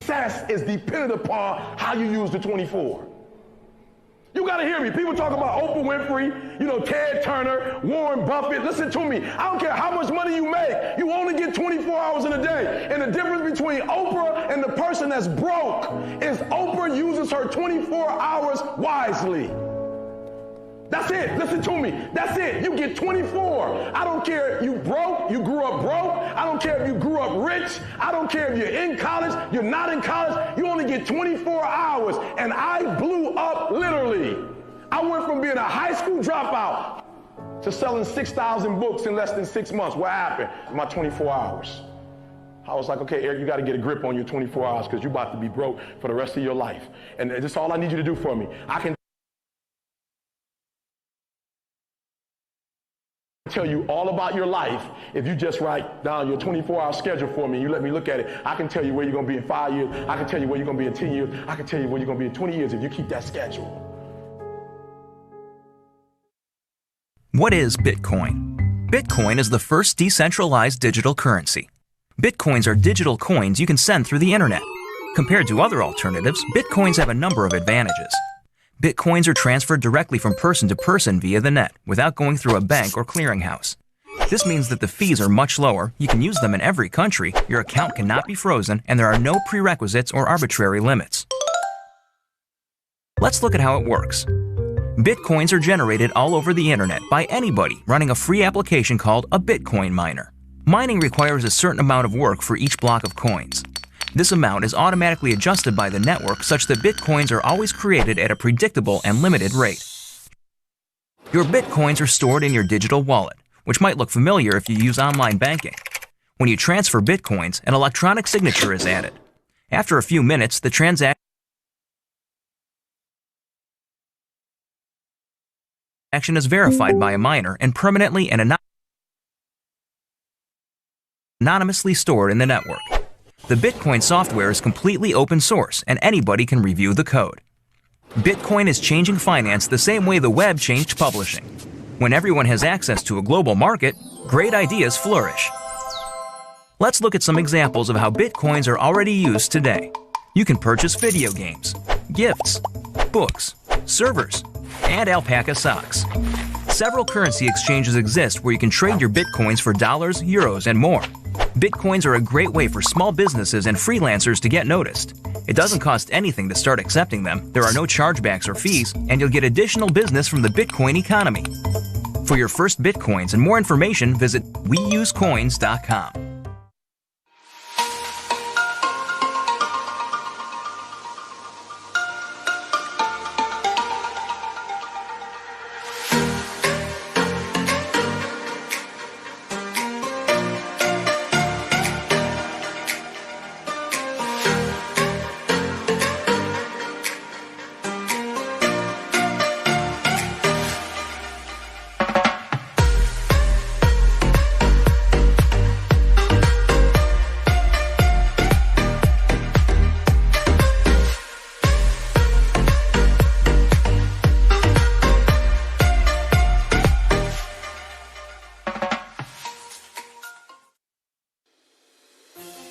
success is dependent upon how you use the 24. You gotta hear me. People talk about Oprah Winfrey, Ted Turner, Warren Buffett. Listen to me. I don't care how much money you make. You only get 24 hours in a day. And the difference between Oprah and the person that's broke is Oprah uses her 24 hours wisely. That's it. Listen to me. That's it. You get 24. I don't care if you broke, you grew up broke. I don't care if you grew up rich. I don't care if you're in college, you're not in college. You only get 24 hours. And I blew up literally. I went from being a high school dropout to selling 6,000 books in less than 6 months. What happened? My 24 hours. I was like, okay, Eric, you got to get a grip on your 24 hours because you're about to be broke for the rest of your life. And that's all I need you to do for me. I can tell you all about your life if you just write down your 24-hour schedule for me and you let me look at it. I can tell you where you're going to be in 5 years. I can tell you where you're going to be in 10 years. I can tell you where you're going to be in 20 years if you keep that schedule. What is Bitcoin? Bitcoin is the first decentralized digital currency. Bitcoins are digital coins you can send through the internet. Compared to other alternatives, Bitcoins have a number of advantages. Bitcoins are transferred directly from person to person via the net, without going through a bank or clearinghouse. This means that the fees are much lower, you can use them in every country, your account cannot be frozen, and there are no prerequisites or arbitrary limits. Let's look at how it works. Bitcoins are generated all over the internet by anybody running a free application called a Bitcoin miner. Mining requires a certain amount of work for each block of coins. This amount is automatically adjusted by the network such that Bitcoins are always created at a predictable and limited rate. Your Bitcoins are stored in your digital wallet, which might look familiar if you use online banking. When you transfer Bitcoins, an electronic signature is added. After a few minutes, the transaction is verified by a miner and permanently and anonymously stored in the network. The Bitcoin software is completely open source and anybody can review the code. Bitcoin is changing finance the same way the web changed publishing. When everyone has access to a global market, great ideas flourish. Let's look at some examples of how Bitcoins are already used today. You can purchase video games, gifts, books, servers, and alpaca socks. Several currency exchanges exist where you can trade your Bitcoins for dollars, euros, and more. Bitcoins are a great way for small businesses and freelancers to get noticed. It doesn't cost anything to start accepting them, there are no chargebacks or fees, and you'll get additional business from the Bitcoin economy. For your first Bitcoins and more information, visit weusecoins.com.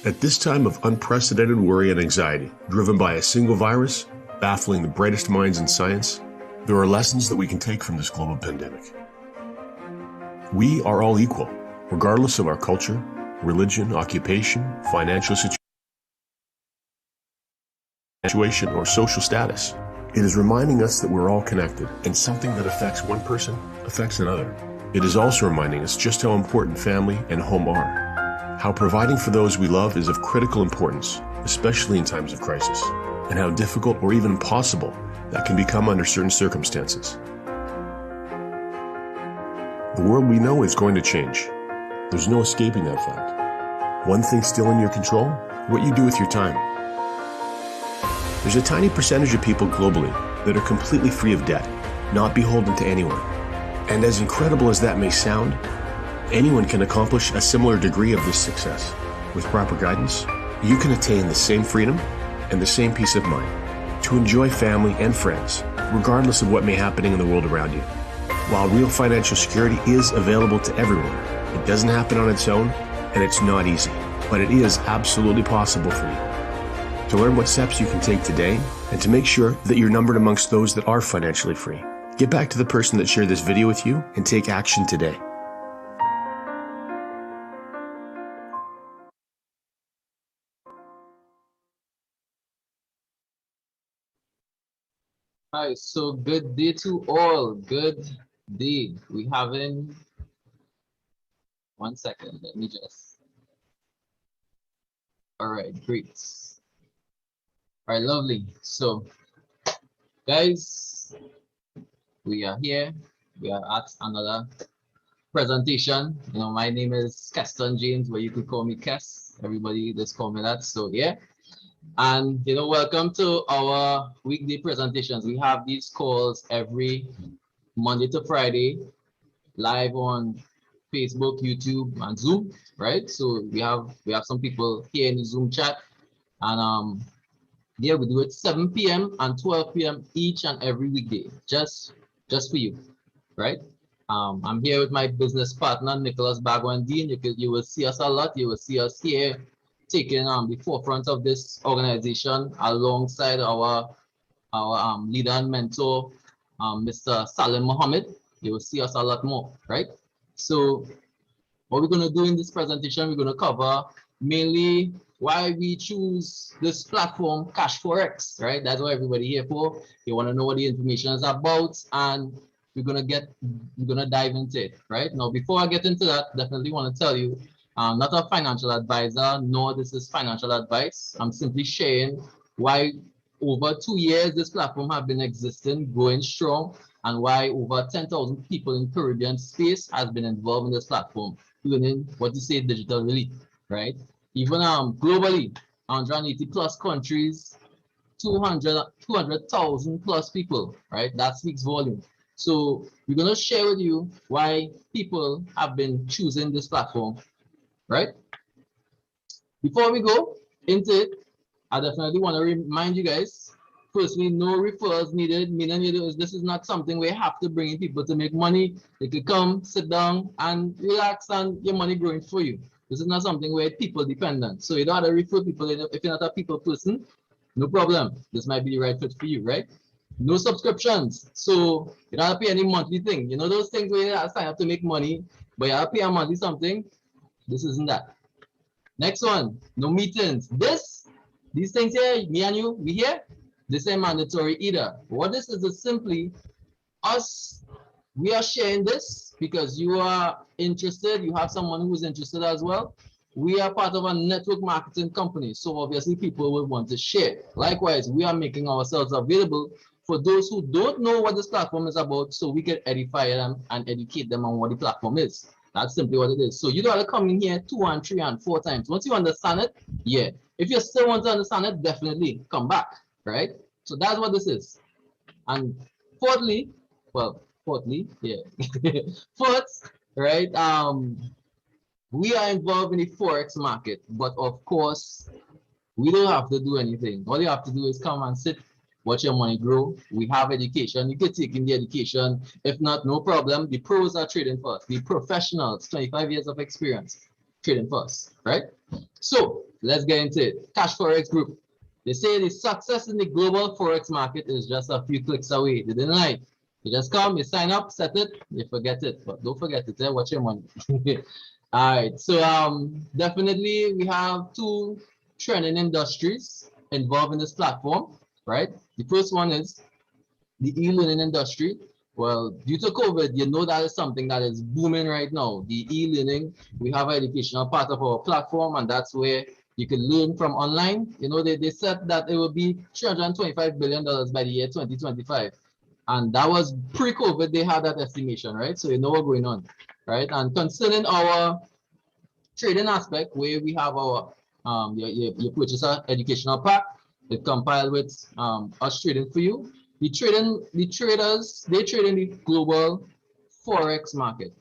At this time of unprecedented worry and anxiety, driven by a single virus, baffling the brightest minds in science, there are lessons that we can take from this global pandemic. We are all equal, regardless of our culture, religion, occupation, financial situation, or social status. It is reminding us that we're all connected, and something that affects one person affects another. It is also reminding us just how important family and home are. How providing for those we love is of critical importance, especially in times of crisis, and how difficult or even impossible that can become under certain circumstances. The world we know is going to change. There's no escaping that fact. One thing still in your control: what you do with your time. There's a tiny percentage of people globally that are completely free of debt, not beholden to anyone. And as incredible as that may sound, anyone can accomplish a similar degree of this success. With proper guidance, you can attain the same freedom and the same peace of mind to enjoy family and friends, regardless of what may be happening in the world around you. While real financial security is available to everyone, it doesn't happen on its own, and it's not easy, but it is absolutely possible for you. to learn what steps you can take today, and to make sure that you're numbered amongst those that are financially free. Get back to the person that shared this video with you and take action today. Hi, so good day to all. Good day. We having 1 second. Let me just. All right, great. All right, lovely. So, guys, we are here. We are at another presentation. You know, my name is Keston James, but you could call me Kes. Everybody just call me that. So, yeah. And, you know, welcome to our weekday presentations. We have these calls every Monday to Friday, live on Facebook, YouTube, and Zoom, right? So we have some people here in the Zoom chat, and yeah, we do it 7 p.m. and 12 p.m. each and every weekday, just for you, right? I'm here with my business partner Nicholas Bagwandine. You will see us a lot. You will see us here taking the forefront of this organization alongside our leader and mentor, Mr. Salim Mohammed. You will see us a lot more, right? So what we're going to do in this presentation, we're going to cover mainly why we choose this platform, Cashfx, right? That's what everybody here for. You want to know what the information is about, and we're going to dive into it, right? Now, before I get into that, definitely want to tell you, I'm not a financial advisor, nor this is financial advice. I'm simply sharing why over 2 years this platform have been existing, going strong, and why over 10,000 people in Caribbean space has been involved in this platform, learning what you say digital relief, right? Even globally, 180 plus countries, 200,000 plus people, right? That speaks volume. So we're going to share with you why people have been choosing this platform, right? Before we go into it, I definitely want to remind you guys, firstly, no referrals needed, meaning this is not something where you have to bring in people to make money. They could come, sit down, and relax, and your money growing for you. This is not something where people dependent. So you don't have to refer people if you're not a people person, no problem. This might be the right fit for you, right? No subscriptions. So you don't have to pay any monthly thing. You know those things where you have to sign up to make money, but you have to pay a monthly something? This isn't that. Next one, no meetings. These things here, me and you, we here, this ain't mandatory either. What this is simply us, we are sharing this because you are interested, you have someone who is interested as well. We are part of a network marketing company, so obviously people will want to share. Likewise, we are making ourselves available for those who don't know what this platform is about, so we can edify them and educate them on what the platform is. That's simply what it is. So you don't have to come in here 2 and 3 and 4 times. Once you understand it, yeah. If you still want to understand it, definitely come back, right? So that's what this is. And fourthly, yeah. Fourth, right? We are involved in the Forex market, but of course, we don't have to do anything. All you have to do is come and sit, watch your money grow. We have education. You can take in the education. If not, no problem. The pros are trading first. The professionals, 25 years of experience, trading first, right? So let's get into it. Cashfx Group. They say the success in the global Forex market is just a few clicks away. They didn't lie. You just come, you sign up, set it, you forget it. But don't forget it, watch your money. All right, so definitely we have 2 trending industries involved in this platform, right? The first one is the e-learning industry. Well, due to COVID, you know that is something that is booming right now. The e-learning, we have an educational part of our platform, and that's where you can learn from online. You know, they said that it will be $325 billion by the year 2025. And that was pre-COVID, they had that estimation, right? So you know what's going on, right? And concerning our trading aspect, where we have our, you purchase an educational pack, it compiled with us trading for you. The traders, they trade in the global Forex market,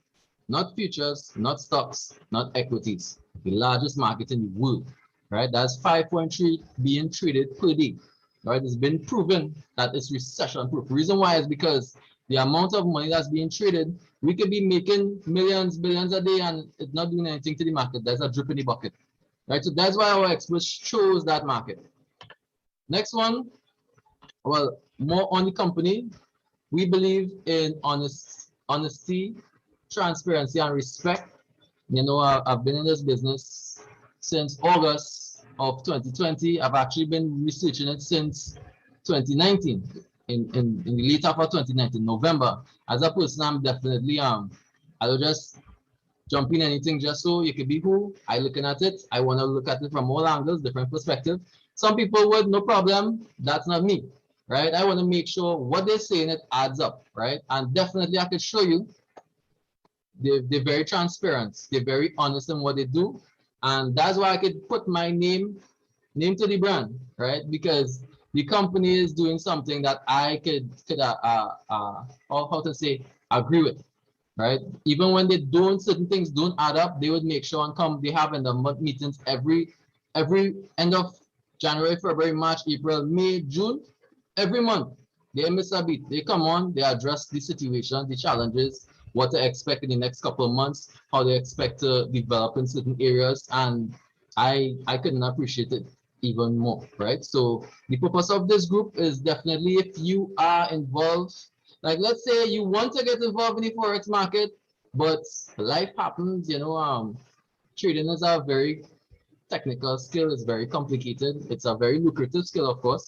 not futures, not stocks, not equities, the largest market in the world, right? That's 5.3 being traded per day, right? It's been proven that it's recession proof. The reason why is because the amount of money that's being traded, we could be making millions, billions a day and it's not doing anything to the market. There's a drip in the bucket, right? So that's why our experts chose that market. Next one, well, more on the company. We believe in honesty, transparency, and respect. You know, I've been in this business since August of 2020. I've actually been researching it since 2019, in the late half of 2019, November. As a person, I'm definitely I will just jump in anything just so you can be who I looking at it. I want to look at it from all angles, different perspectives. Some people would, no problem. That's not me, right? I want to make sure what they're saying, it adds up, right? And definitely I can show you they're very transparent. They're very honest in what they do. And that's why I could put my name to the brand, right? Because the company is doing something that I could how to say, agree with, right? Even when they don't, certain things don't add up, they would make sure and come. They have in the month meetings every end of January, February, March, April, May, June, every month. They miss a beat. They come on, they address the situation, the challenges, what to expect in the next couple of months, how they expect to develop in certain areas, and I couldn't appreciate it even more, right? So the purpose of this group is definitely, if you are involved, like let's say you want to get involved in the forex market, but life happens, you know, trading is a very technical skill, it's very complicated, it's a very lucrative skill, of course,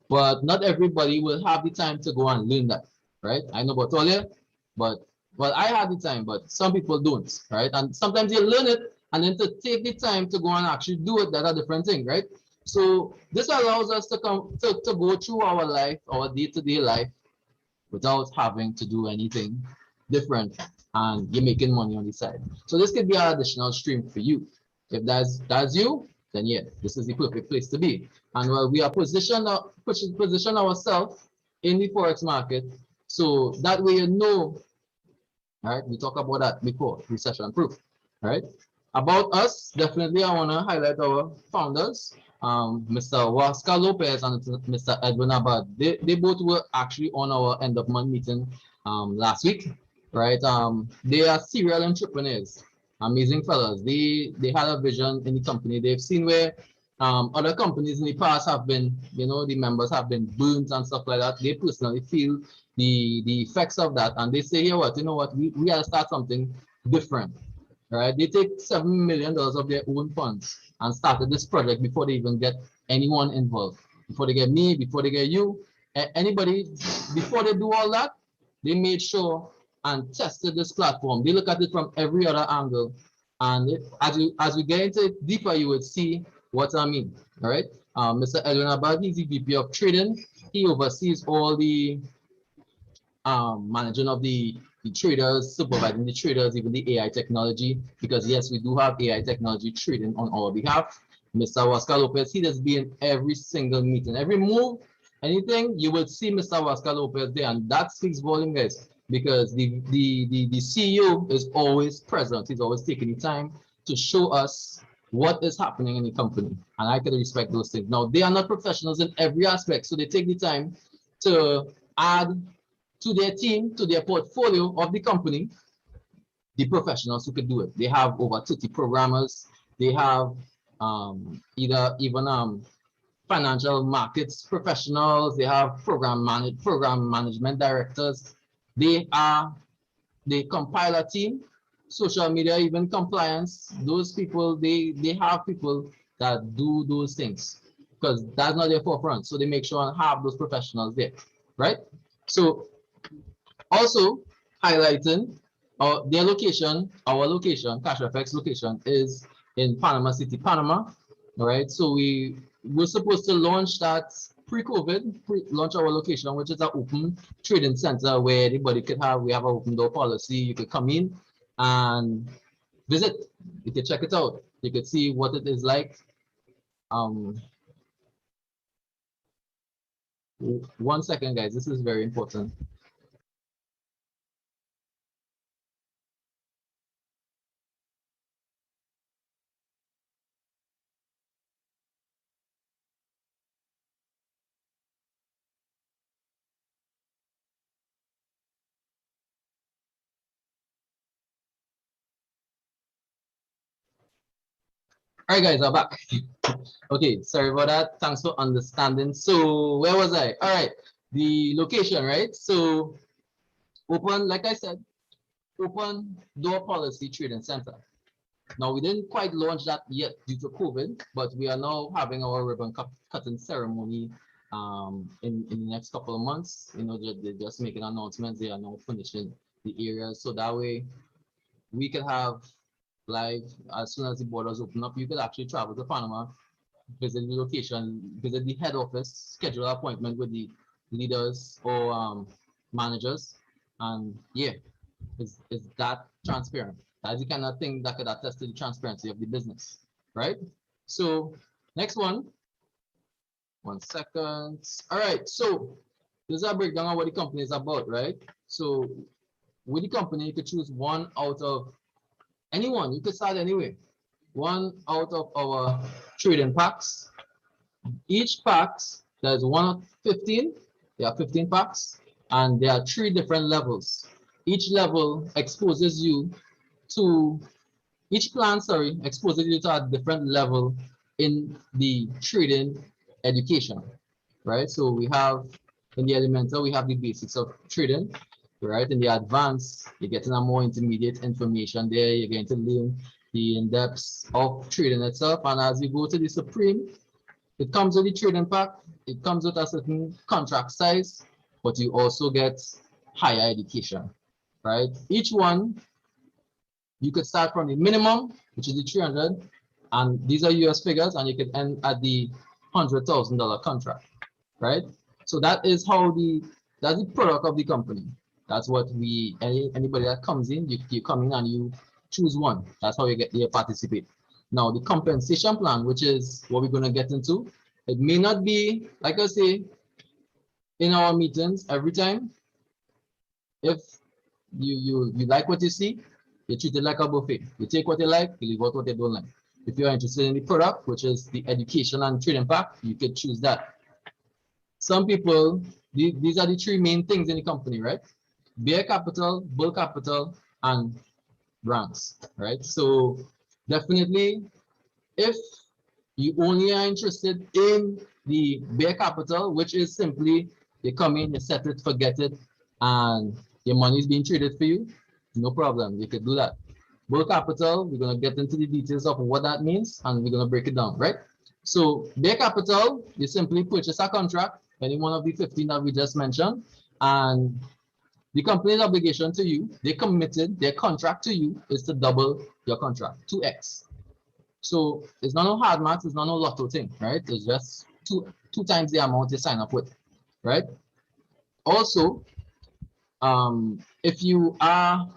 but not everybody will have the time to go and learn that, right? I know about all you, but well, I had the time, but some people don't, right? And sometimes you learn it, and then to take the time to go and actually do it, that's a different thing, right? So this allows us to to go through our life, our day-to-day life, without having to do anything different, and you're making money on the side. So this could be an additional stream for you. If that's you, then yeah, this is the perfect place to be. And while we are position ourselves in the forex market, so that way you know, all right, we talked about that before, recession proof, all right? About us, definitely I want to highlight our founders, Mr. Oscar Lopez and Mr. Edwin Abad. They both were actually on our end of month meeting last week, right? They are serial entrepreneurs, amazing fellas. They had a vision in the company. They've seen where other companies in the past have been, you know, the members have been burnt and stuff like that. They personally feel the effects of that, and they say, here, what, you know what, we gotta start something different. Right? They take $7 million of their own funds and started this project before they even get anyone involved. Before they get me, before they get you, anybody, before they do all that, they made sure and tested this platform. They look at it from every other angle. And as we get into it deeper, you would see what I mean. All right. Mr. Edwin Abad, he's the VP of Trading. He oversees all the managing of the traders, supervising the traders, even the AI technology, because yes, we do have AI technology trading on our behalf. Mr. Oscar Lopez, he does be in every single meeting, every move, anything, you will see Mr. Oscar Lopez there, and that speaks volume, guys, because the CEO is always present. He's always taking the time to show us what is happening in the company, and I can respect those things. Now, they are not professionals in every aspect, so they take the time to add to their team, to their portfolio of the company, the professionals who could do it. They have over 30 programmers. They have even financial markets professionals. They have program management directors. They compile a team, social media, even compliance. Those people, they have people that do those things because that's not their forefront. So they make sure and have those professionals there, right? So also highlighting their location, our location, Cashfx location is in Panama City, Panama. All right, so we were supposed to launch that pre-COVID, launch our location, which is an open trading center where anybody could have. We have an open door policy. You could come in and visit. You could check it out. You could see what it is like. 1 second, guys. This is very important. All right, guys, I'm back. Okay, sorry about that. Thanks for understanding. So where was I? All right, the location, right? So open, like I said, open door policy trading center. Now we didn't quite launch that yet due to COVID, but we are now having our ribbon cutting ceremony in the next couple of months. You know, they're just making announcements. They are now finishing the areas, so that way we can have live as soon as the borders open up. You could actually travel to Panama, visit the location, visit the head office, schedule an appointment with the leaders or managers, and yeah, is that transparent? That's the kind of thing that could attest to the transparency of the business, right? So next one, 1 second. All right, so this is a breakdown of what the company is about, right? So with the company, you could choose one out of anyone. You could start anyway. One out of our trading packs. Each packs, there's 15. There are 15 packs, and there are 3 different levels. Each level exposes you to, each plan, sorry, exposes you to a different level in the trading education, right? So we have in the elemental, we have the basics of trading, right? In the advanced, you're getting a more intermediate information there. You're going to learn the in-depth of trading itself. And as you go to the supreme, it comes with the trading pack. It comes with a certain contract size, but you also get higher education, right? Each one, you could start from the minimum, which is the 300, and these are US figures, and you could end at the $100,000 contract, right? So that is how that's the product of the company. That's what anybody that comes in, you come in and you choose one. That's how you participate. Now the compensation plan, which is what we're going to get into, it may not be, like I say, in our meetings every time. If you like what you see, you treat it like a buffet. You take what you like, you leave out what you don't like. If you're interested in the product, which is the education and trading pack, you could choose that. Some people, these are the 3 main things in the company, right? Bear capital, bull capital, and brands, right? So definitely, if you only are interested in the bear capital, which is simply you come in, you set it, forget it, and your money is being traded for you, no problem, you could do that. Bull capital, we're going to get into the details of what that means, and we're going to break it down, right? So bear capital, you simply purchase a contract, any one of the 15 that we just mentioned, and the company's obligation to you, they committed, their contract to you is to double your contract, 2x. So it's not no hard math, it's not no lotto thing, right? It's just two times the amount you sign up with, right? Also, if you are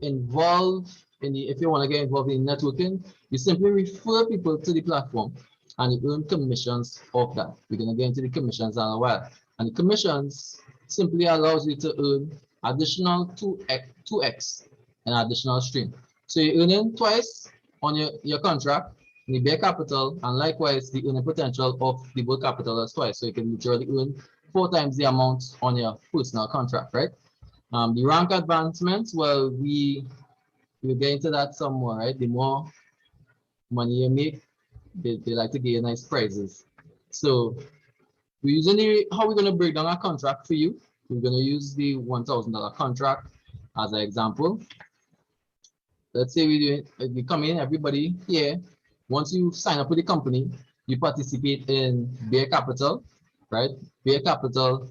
involved if you want to get involved in networking, you simply refer people to the platform and you earn commissions off that. We're going to get into the commissions in a while. And the commissions simply allows you to earn additional 2x an additional stream. So you're earning twice on your contract, in the bear capital, and likewise the earning potential of the bull capital is twice. So you can literally earn 4 times the amount on your personal contract, right? The rank advancements, well, we'll get into that some more, right? The more money you make, they like to give you nice prizes. So we're using how we're going to break down our contract for you. We're going to use the $1,000 contract as an example. Let's say we come in, everybody here, once you sign up with the company, you participate in bear capital, right? Bear capital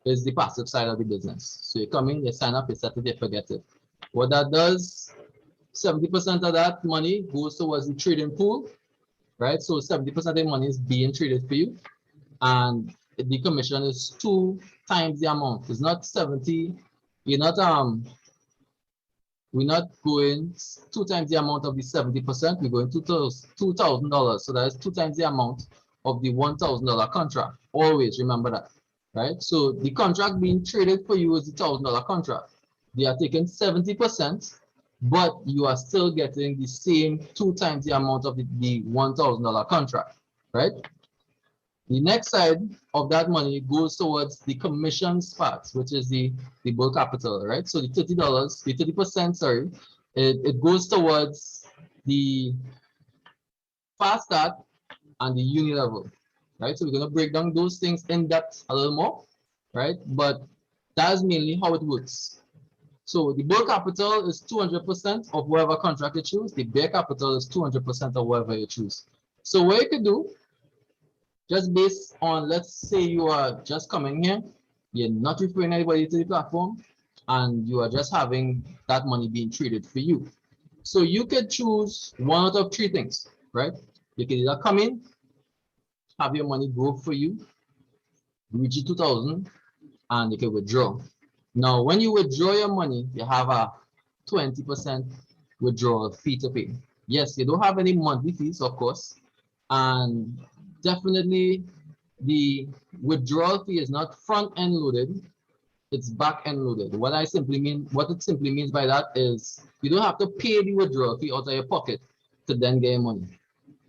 is the passive side of the business. So you come in, you sign up, you set it, you forget it. What that does, 70% of that money goes towards the trading pool, right? So 70% of the money is being traded for you, and the commission is 2 times the amount. It's not 70. We're not going 2 times the amount of the 70%. We're going $2,000. So that is 2 times the amount of the $1,000 contract. Always remember that, right? So the contract being traded for you is the $1,000 contract. They are taking 70%, but you are still getting the same 2 times the amount of the $1,000 contract, right? The next side of that money goes towards the commissions part, which is the bull capital, right? So the $30, the 30%, sorry, it goes towards the fast start and the uni level, right? So we're going to break down those things in depth a little more, right? But that's mainly how it works. So the bull capital is 200% of whatever contract you choose. The bear capital is 200% of whatever you choose. So what you could do, just based on, let's say you are just coming here, you're not referring anybody to the platform, and you are just having that money being traded for you. So you could choose one out of three things, right? You can either come in, have your money grow for you, reach 2,000, and you can withdraw. Now, when you withdraw your money, you have a 20% withdrawal fee to pay. Yes, you don't have any monthly fees, of course, and definitely the withdrawal fee is not front-end loaded, it's back-end loaded. What it simply means by that is you don't have to pay the withdrawal fee out of your pocket to then get your money.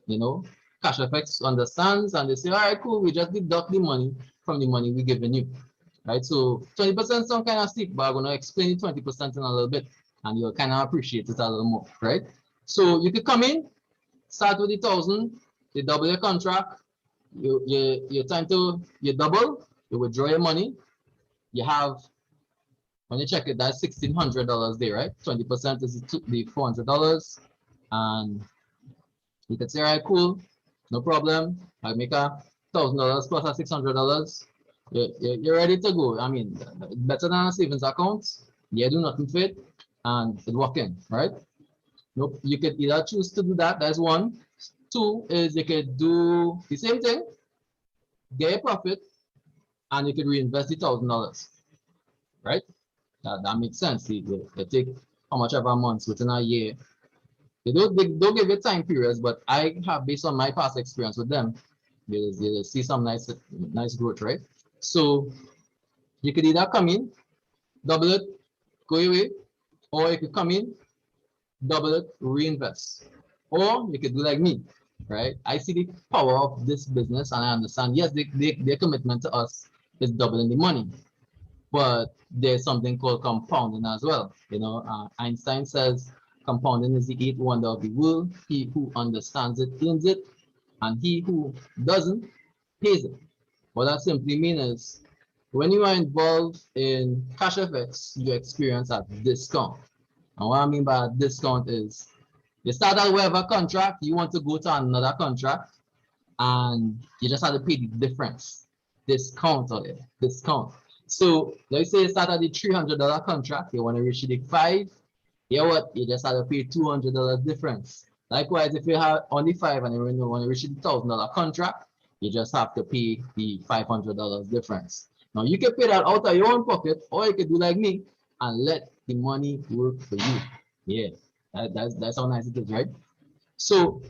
You know, Cashfx understands and they say, all right, cool, we just deduct the money from the money we're giving you. Right, so 20% sound kind of steep, but I'm going to explain the 20% in a little bit, and you'll kind of appreciate it a little more, right? So you could come in, start with the 1,000, you double your contract, you double, you withdraw your money, you have, when you check it, that's $1,600 there, right? 20% is the $400, and you could say, all right, cool, no problem, I make $1,000 plus $600. You're ready to go. I mean, better than a savings account. You do nothing for it, and it work in, right? Nope. You could either choose to do that. That's one. Two is you could do the same thing, get a profit, and you could reinvest the $1,000, right? That makes sense. They take how much ever months within a year. They don't give you time periods, but I have, based on my past experience with them, they see some nice growth, right? So you could either come in, double it, go away, or you could come in, double it, reinvest. Or you could do like me, right? I see the power of this business and I understand, yes, their commitment to us is doubling the money. But there's something called compounding as well. You know, Einstein says compounding is the eighth wonder of the world. He who understands it earns it, and he who doesn't pays it. What that simply means is when you are involved in Cashfx, you experience a discount. And what I mean by a discount is you start at whatever contract, you want to go to another contract, and you just have to pay the difference. Discount on it, discount. So let's say you start at the $300 contract, you want to reach the 5, you know what? You just have to pay $200 difference. Likewise, if you have only 5 and you want to reach the $1,000 contract, you just have to pay the $500 difference. Now you can pay that out of your own pocket, or you can do like me and let the money work for you. Yeah, that's how nice it is, right? So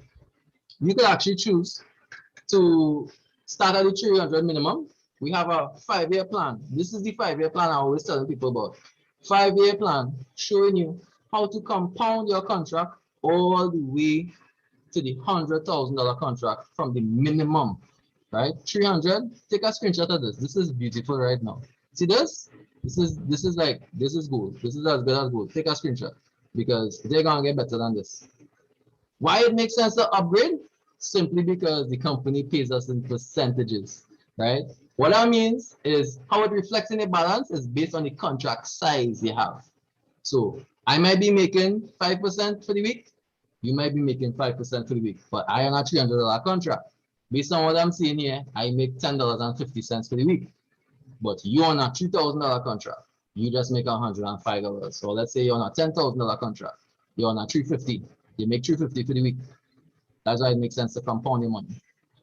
you could actually choose to start at the 300 minimum. We have a 5-year plan. This is the 5-year plan I always telling people about. 5-year plan showing you how to compound your contract all the way to the $100,000 contract from the minimum, right? 300. Take a screenshot of this. This is beautiful right now. See this? This is gold. This is as good as gold. Take a screenshot because they're gonna get better than this. Why it makes sense to upgrade? Simply because the company pays us in percentages, right? What that means is how it reflects in the balance is based on the contract size you have. So I might be making 5% for the week. You might be making 5% for the week, but I am a $300 contract. Based on what I'm seeing here, I make $10.50 for the week. But you're on a $3,000 contract. You just make $105. So let's say you're on a $10,000 contract. You're on a $350. You make $350 for the week. That's why it makes sense to compound your money.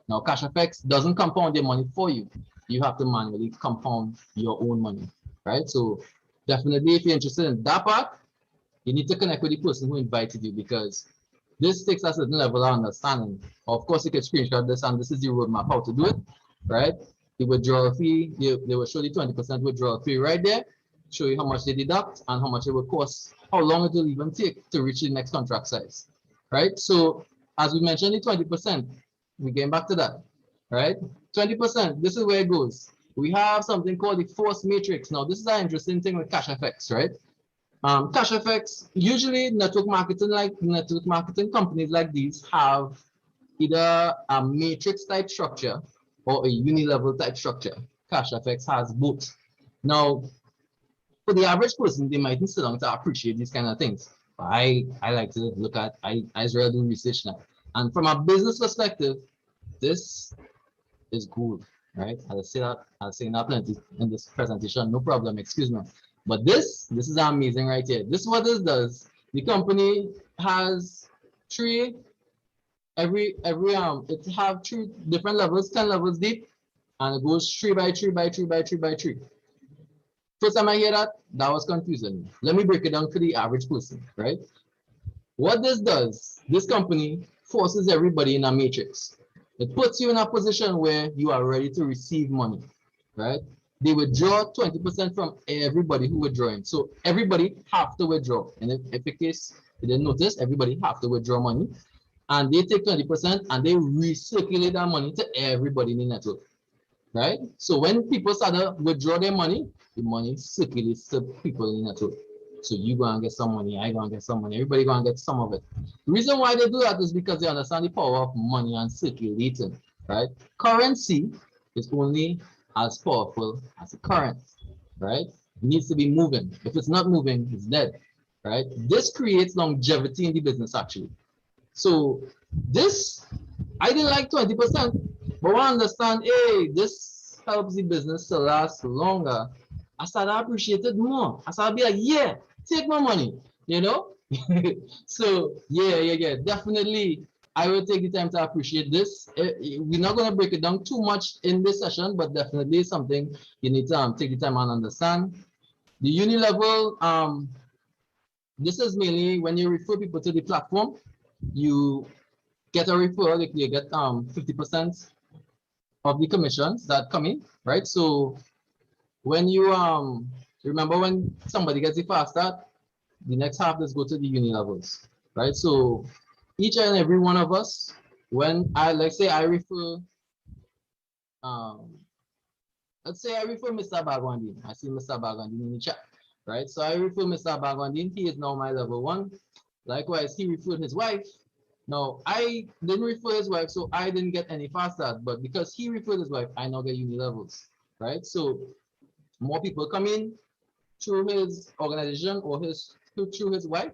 Now, Cashfx doesn't compound your money for you. You have to manually compound your own money, right? So definitely, if you're interested in that part, you need to connect with the person who invited you because this takes a certain level of understanding. Of course, you can screenshot this, and this is the roadmap how to do it, right? The withdrawal fee, they will show the 20% withdrawal fee right there, show you how much they deduct and how much it will cost, how long it will even take to reach the next contract size, right? So as we mentioned, the 20%, we're getting back to that, right? 20%, this is where it goes. We have something called the force matrix. Now, this is an interesting thing with Cashfx, right? Cashfx, usually network marketing companies like these have either a matrix type structure or a uni-level type structure. Cashfx has both. Now, for the average person, they mightn't sit down to appreciate these kind of things. I like to look at, I really do research now. And from a business perspective, this is good, right? I'll say that plenty in this presentation, no problem, excuse me. But this is amazing right here. This is what this does. The company has it have 3 different levels, 10 levels deep, and it goes 3 by 3 by 3 by 3 by 3. First time I hear that was confusing. Let me break it down for the average person, right? What this does, this company forces everybody in a matrix. It puts you in a position where you are ready to receive money, right? They withdraw 20% from everybody who withdrawing. So everybody have to withdraw. And if in case you didn't notice, everybody have to withdraw money. And they take 20% and they recirculate that money to everybody in the network, right? So when people start to withdraw their money, the money circulates to people in the network. So you go and get some money, I go and get some money, everybody go and get some of it. The reason why they do that is because they understand the power of money and circulating, right? Currency is only as powerful as the current, right? It needs to be moving. If it's not moving, it's dead, right? This creates longevity in the business actually. So this, I didn't like 20%, but I understand, hey, this helps the business to last longer. I started to appreciate it more. I started to be like, yeah, take my money, you know? So yeah, definitely. I will take the time to appreciate this. We're not going to break it down too much in this session, but definitely something you need to take the time and understand. The uni level, this is mainly when you refer people to the platform, you get a referral, you get 50% of the commissions that come in, right? So when you remember when somebody gets the fast start, the next half is go to the uni levels, right? So each and every one of us, when let's say I refer Mr. Bagwandin. I see Mr. Bagwandin in the chat, right? So I refer Mr. Bagwandin, he is now my level 1. Likewise, he referred his wife. Now, I didn't refer his wife, so I didn't get any fast start, but because he referred his wife, I now get uni levels, right? So more people come in through his organization or through his wife,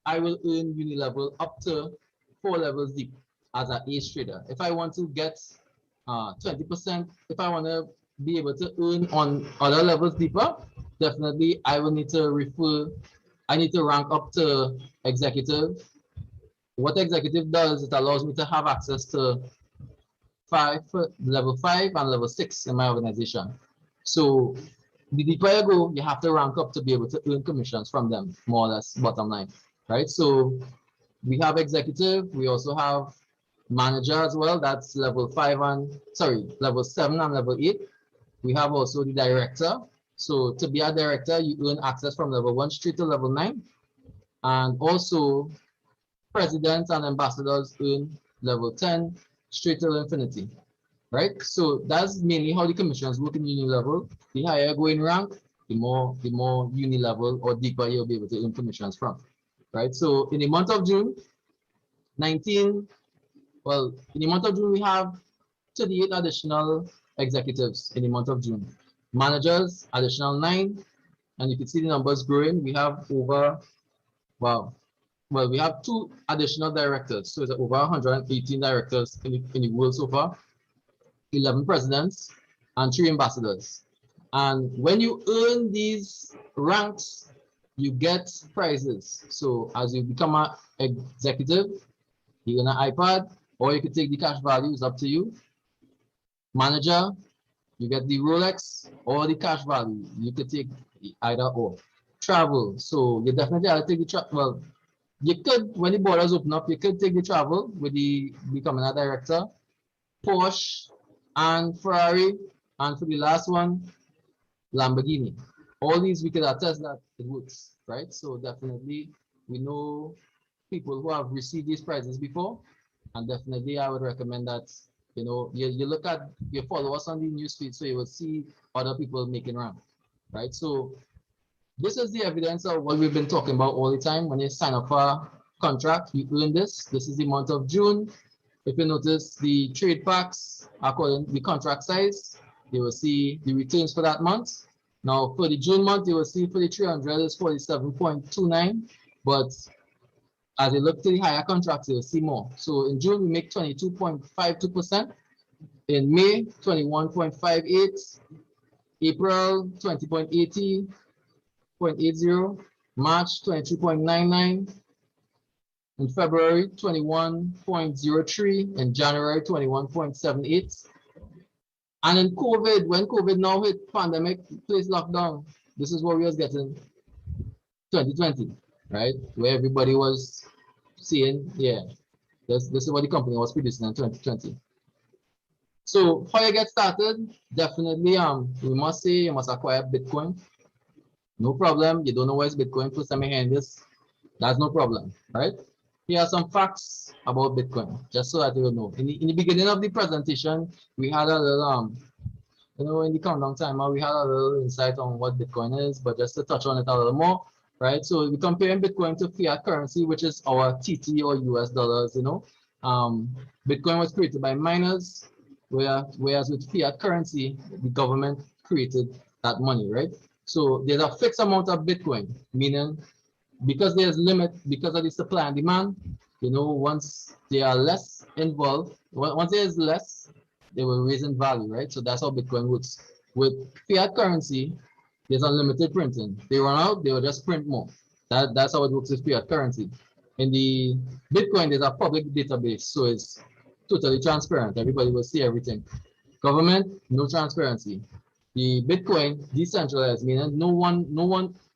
I will earn uni level up to 4 levels deep as an ace trader. If I want to get 20%, if I want to be able to earn on other levels deeper, definitely I will need to I need to rank up to executive. What executive does, it allows me to have access to level 5 and level 6 in my organization. So the deeper you go, you have to rank up to be able to earn commissions from them, more or less, bottom line, right? So we have executive, we also have manager as well, that's level 7 and level 8. We have also the director. So to be a director, you earn access from level 1 straight to level 9. And also presidents and ambassadors earn level 10 straight to infinity, right? So that's mainly how the commissions work in uni level. The higher you go in rank, the more uni level or deeper you'll be able to earn commissions from, right? So in the month of June, in the month of June, we have 38 additional executives in the month of June. Managers, additional 9, and you can see the numbers growing. We have over, we have 2 additional directors. So it's over 118 directors in the world so far, 11 presidents, and 3 ambassadors. And when you earn these ranks, you get prizes. So as you become an executive, you get an iPad, or you can take the cash value, it's up to you. Manager, you get the Rolex or the cash value. You could take either or. Travel, so you definitely have to take the travel. You could, when the borders open up, you could take the travel with the becoming a director, Porsche and Ferrari, and for the last one, Lamborghini. All these we could attest that it works, right? So definitely we know people who have received these prizes before, and definitely I would recommend that, you know, you look at, you follow us on the newsfeed, so you will see other people making rank, right? So this is the evidence of what we've been talking about all the time. When you sign up for a contract, you earn this. This is the month of June. If you notice the trade packs according to the contract size, you will see the returns for that month. Now for the June month, you will see for the 300 is 47.29, but as you look to the higher contracts, you'll see more. So in June, we make 22.52%. In May, 21.58. April, 20.80. March, 23.99. In February, 21.03. In January, 21.78. And in COVID, when COVID now hit, pandemic, place lockdown, this is what we was getting 2020, right? Where everybody was saying, yeah, this is what the company was producing in 2020. So how you get started? Definitely, we must say you must acquire Bitcoin. No problem. You don't know where's Bitcoin, first time you hear this. That's no problem, right? Here are some facts about Bitcoin, just so that you will know. In the beginning of the presentation, we had a little, in the countdown timer, we had a little insight on what Bitcoin is, but just to touch on it a little more, right? So we're comparing Bitcoin to fiat currency, which is our TT or US dollars, Bitcoin was created by miners, whereas with fiat currency, the government created that money, right? So there's a fixed amount of Bitcoin, meaning because there's limit, because of the supply and demand, once they are less involved, once there's less, they will raise in value, right? So that's how Bitcoin works. With fiat currency, there's unlimited printing. They run out, they will just print more. That's how it works with fiat currency. In the Bitcoin, there's a public database, so it's totally transparent. Everybody will see everything. Government, no transparency. The Bitcoin, decentralized, meaning no one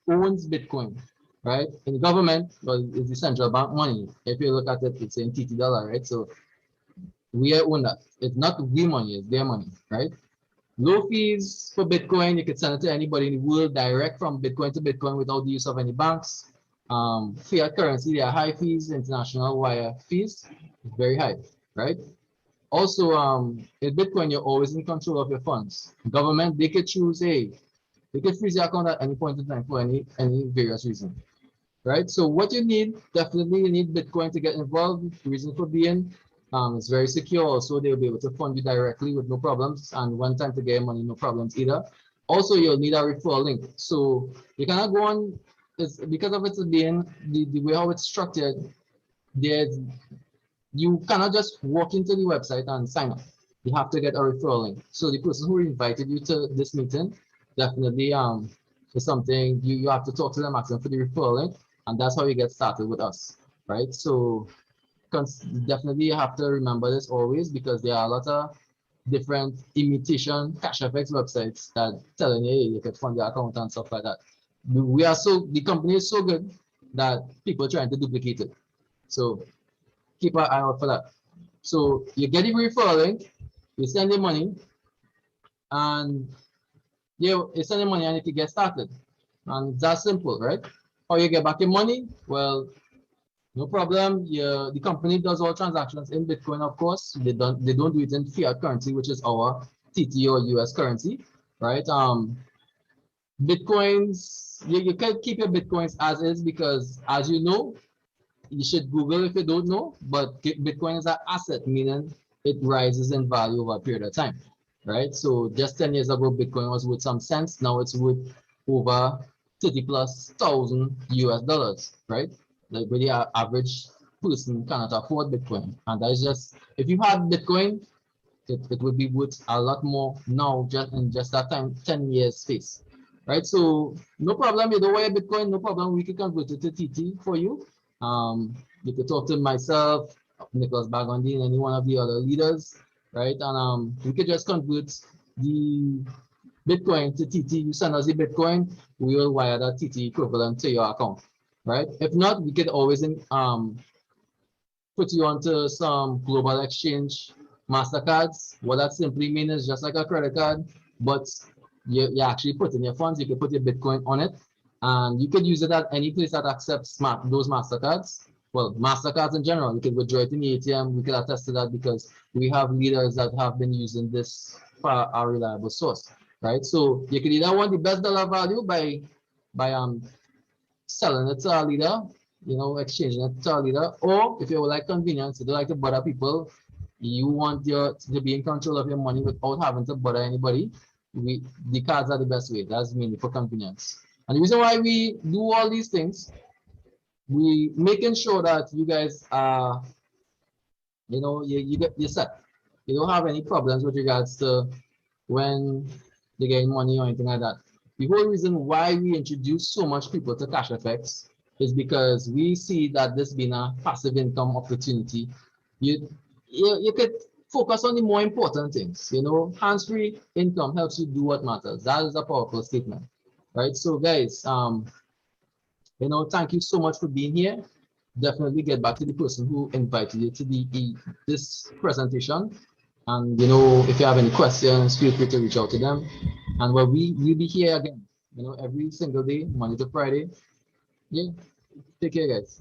owns Bitcoin, right? In the government, well, it's the central bank money. If you look at it, it's in TT dollar, right? So we own that. It's not we money, it's their money, right? Low fees for Bitcoin. You can send it to anybody in the world direct from Bitcoin to Bitcoin without the use of any banks. Fiat currency, there are high fees. International wire fees, very high, right? Also, in Bitcoin, you're always in control of your funds. Government, they could choose, they could freeze your account at any point in time for any various reason, right? So what you need, definitely you need Bitcoin to get involved. The reason for being, it's very secure, so they'll be able to fund you directly with no problems, and one time to get money, no problems either. Also, you'll need a referral link. So you cannot go on, because of it being the way how it's structured, you cannot just walk into the website and sign up. You have to get a referral link. So the person who invited you to this meeting definitely is something you have to talk to them, ask them for the referral link, and that's how you get started with us, right? So definitely you have to remember this always, because there are a lot of different imitation Cashfx websites that telling you, hey, you can fund your account and stuff like that. The company is so good that people are trying to duplicate it. So keep an eye out for that. So you get the referral link, you send the money, and you send the money and you can get started. And it's that simple, right? How you get back your money? Well, no problem. The company does all transactions in Bitcoin, of course. They don't do it in fiat currency, which is our TT or US currency, right? Bitcoins, you can keep your Bitcoins as is, because as you know, you should Google if you don't know, but Bitcoin is an asset, meaning it rises in value over a period of time, right? So just 10 years ago, Bitcoin was worth some cents. Now it's worth over 30,000+ US dollars, right? Like really average person cannot afford Bitcoin. And that is just, if you had Bitcoin, it would be worth a lot more now, just in just that time, 10 years space, right? So no problem, you don't wear Bitcoin, no problem. We can convert it to TT for you. You could talk to myself, Nicholas Bagondi, and any one of the other leaders, right? And we could just convert the Bitcoin to TT. You send us the Bitcoin, we will wire that TT equivalent to your account, right? If not, we could always put you onto some global exchange MasterCards. What that simply means is just like a credit card, but you actually put in your funds, you can put your Bitcoin on it, and you could use it at any place that accepts those MasterCards. Well, MasterCards in general, you could withdraw it in the ATM. We could attest to that because we have leaders that have been using this for a reliable source, right? So you could either want the best dollar value by selling it to a leader, exchanging it to a leader, or if you would like convenience, you don't like to bother people, You want to be in control of your money without having to bother anybody. The cards are the best way. That's mainly for convenience. And the reason why we do all these things, we making sure that you guys are, you know, you're set. You don't have any problems with regards to when they get money or anything like that. The whole reason why we introduce so much people to Cashfx is because we see that this being a passive income opportunity. You could focus on the more important things. You know, hands-free income helps you do what matters. That is a powerful statement, right? So guys, you know, thank you so much for being here. Definitely get back to the person who invited you to this presentation. And you know, if you have any questions, feel free to reach out to them. And we'll be here again, you know, every single day, Monday to Friday. Yeah, take care, guys.